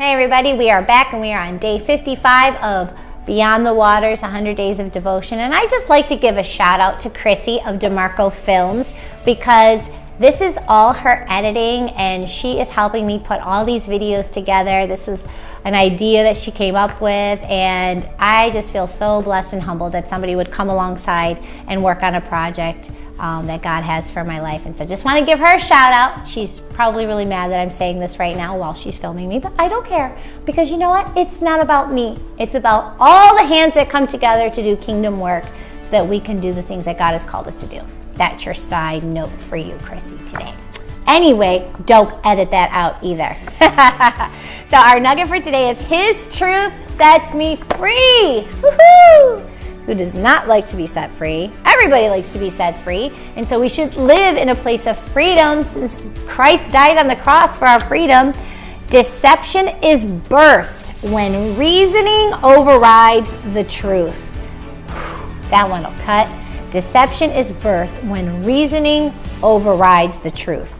Hey everybody, we are back and we are on day 55 of Beyond the Waters, 100 Days of Devotion. And I just like to give a shout out to Chrissy of DeMarco Films because this is all her editing and she is helping me put all these videos together. This is an idea that she came up with and I just feel so blessed and humbled that somebody would come alongside and work on a project that God has for my life. And so just want to give her a shout out. She's probably really mad that I'm saying this right now while she's filming me, but I don't care because you know what? It's not about me. It's about all the hands that come together to do kingdom work so that we can do the things that God has called us to do. That's your side note for you, Chrissy, today. Anyway, don't edit that out either. So our nugget for today is His truth sets me free. Woohoo! Who does not like to be set free? Everybody likes to be set free. And so we should live in a place of freedom since Christ died on the cross for our freedom. Deception is birthed when reasoning overrides the truth. That one will cut. Deception is birthed when reasoning overrides the truth.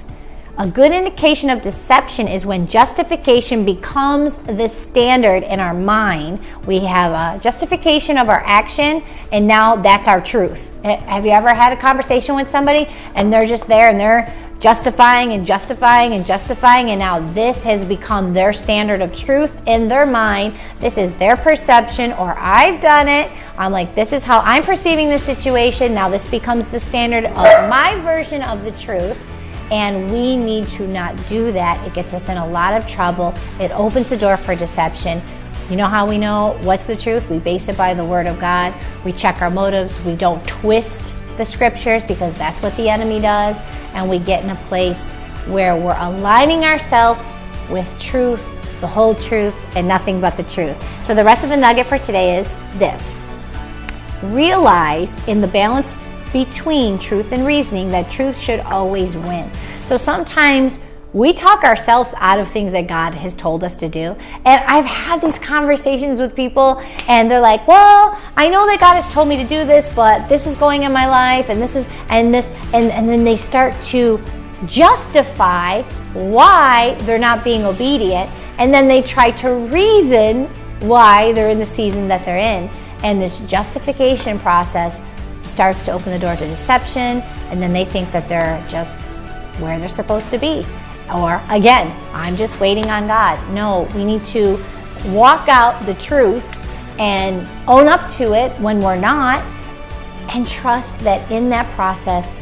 A good indication of deception is when justification becomes the standard in our mind. We have a justification of our action, and now that's our truth. Have you ever had a conversation with somebody and they're just there and they're justifying and justifying and justifying, and now this has become their standard of truth in their mind. This is their perception, or I've done it. I'm like, this is how I'm perceiving the situation. Now this becomes the standard of my version of the truth. And we need to not do that. It gets us in a lot of trouble. It opens the door for deception. You know how we know what's the truth? We base it by the Word of God. We check our motives. We don't twist the scriptures because that's what the enemy does. And we get in a place where we're aligning ourselves with truth, the whole truth, and nothing but the truth. So the rest of the nugget for today is this. Realize in the balance between truth and reasoning that truth should always win. So sometimes we talk ourselves out of things that God has told us to do. And I've had these conversations with people and they're like, well, I know that God has told me to do this, but this is going in my life and this is, and this, and then they start to justify why they're not being obedient. And then they try to reason why they're in the season that they're in. And this justification process starts to open the door to deception, and then they think that they're just where they're supposed to be. Or again, I'm just waiting on God. No, we need to walk out the truth and own up to it when we're not, and trust that in that process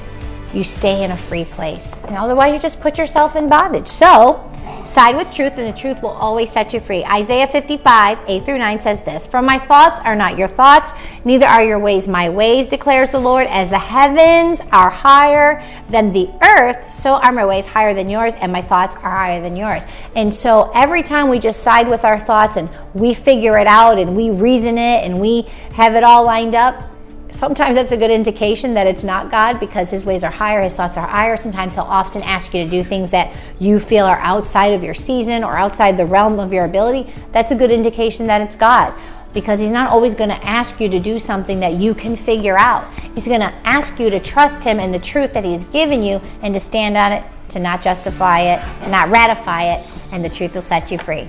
you stay in a free place. And otherwise you just put yourself in bondage. So side with truth, and the truth will always set you free. Isaiah 55, 8-9 says this, "For my thoughts are not your thoughts, neither are your ways my ways, declares the Lord. As the heavens are higher than the earth, so are my ways higher than yours, and my thoughts are higher than yours." And so every time we just side with our thoughts and we figure it out and we reason it and we have it all lined up, sometimes that's a good indication that it's not God because His ways are higher, His thoughts are higher. Sometimes He'll often ask you to do things that you feel are outside of your season or outside the realm of your ability. That's a good indication that it's God, because He's not always going to ask you to do something that you can figure out. He's going to ask you to trust Him in the truth that He has given you and to stand on it, to not justify it, to not ratify it, and the truth will set you free.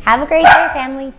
Have a great day, family.